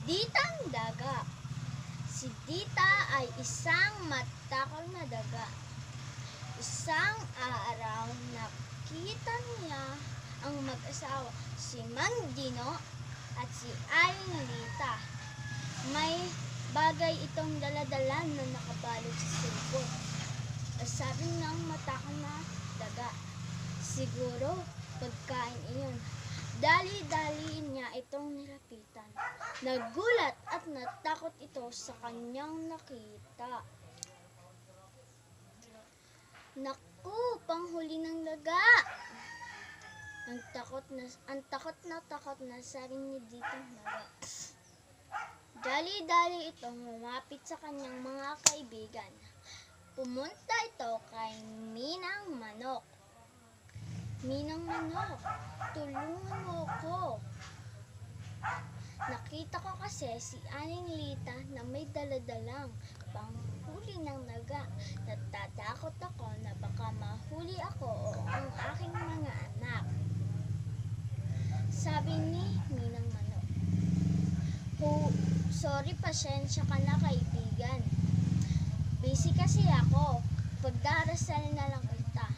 Ditang daga. Si Dita ay isang matakal na daga. Isang araw nakita niya ang mag-asawa, si Mang Dino at si Aling Lita. May bagay itong daladala na nakabalot sa sulbot. Sabi ng matakal na daga, siguro pagkain iyon. Dali-dali niya itong nilapitan. Nagulat at natakot ito sa kanyang nakita. Naku, panghuli ng daga! Ang takot na sabi ni Ditang Daga. Dali-dali itong lumapit sa kanyang mga kaibigan. Pumunta ito kay Minang Manok. Minang Manok, tulungan mo ko. Nakita ko kasi si Aling Lita na may daladalang panghuli ng daga. Natatakot ako na baka mahuli ako o ang aking mga anak. Sabi ni Minang Manok. Sorry, pasensya ka na kaibigan. Busy kasi ako. Pagdarasal na lang kita.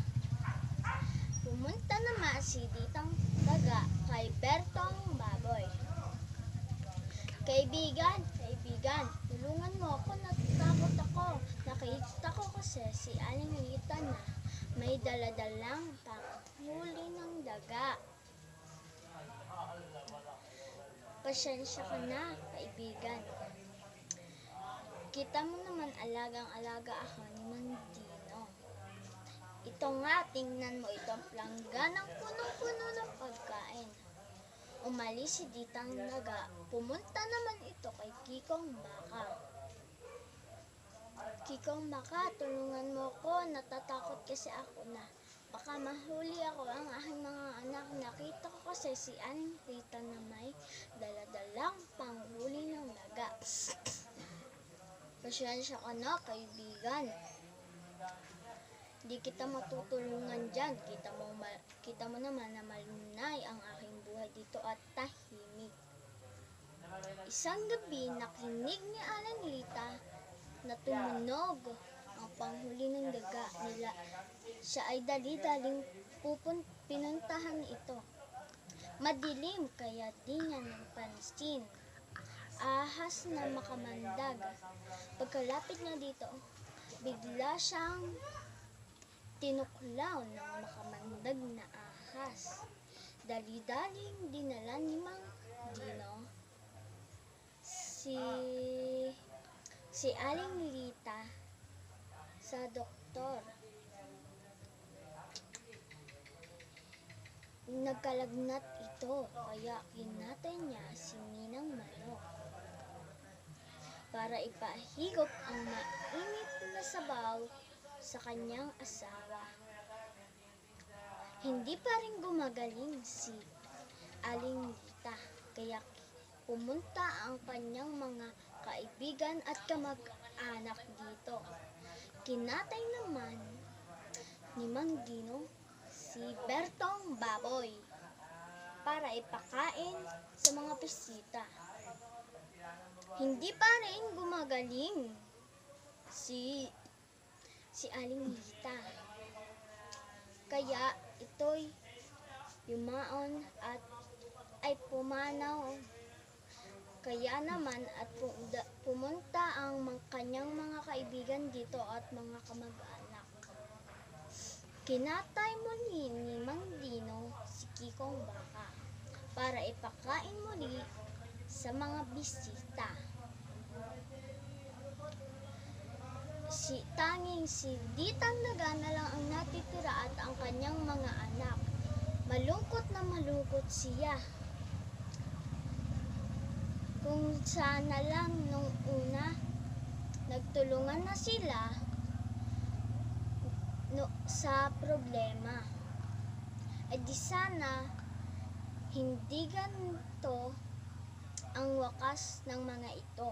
Pumunta naman si Ditang Daga kay Bertong Baboy. Kaibigan, tulungan mo ako, natatakot ako. Nakita ko kasi si Aling Lita na may daladalang panghuli ng daga. Pasensya ka na, kaibigan. Kita mo naman alagang-alaga ako ni Mang Dino. Ito nga, tingnan mo itong plangganang punong-puno ng pagkain. Umalis si Ditang Daga. Pumunta naman ito kay Kikong Baka. Kikong Baka, tulungan mo ko. Natatakot kasi ako na baka mahuli ako ang aking mga anak. Nakita ko kasi si Aling Lita na may daladalang panghuli ng daga. Pasensya ka na, kaibigan. Di kita matutulungan dyan. Kita mo naman na malunay ang aking buhay dito at tahimik. Isang gabi, nakinig ni Aling Lita na tumunog ang panghuli ng daga nila. Siya ay dali-daling pinuntahan ito. Madilim kaya di niya napansin. Ahas na makamandag. Pagkalapit niya dito, bigla siyang tinuklaw ng makamandag na ahas. Dali-daling dinala ni Mang Dino si Aling Lita sa doktor. Nagkalagnat ito, kaya kinatay niya si Minang Manok para ipahigop ang mainit na sabaw sa kanyang asawa. Hindi pa rin gumagaling si Aling Lita, kaya pumunta ang kanyang mga kaibigan at kamag-anak dito. Kinatay naman ni Mang Dino si Bertong Baboy para ipakain sa mga bisita. Hindi pa rin gumagaling si Aling Lita, kaya ito'y yumaon at ay pumanaw. Kaya naman at pumunta ang kanyang mga kaibigan dito at mga kamag-anak. Kinatay muli ni Mang Dino si Kikong Baka para ipakain muli sa mga bisita. Tanging si Ditang Daga na lang ang natitira at ang kanyang mga anak. Malungkot na malungkot siya. Kung sana lang nung una nagtulungan na sila sa problema, ay di sana hindi ganito ang wakas ng mga ito.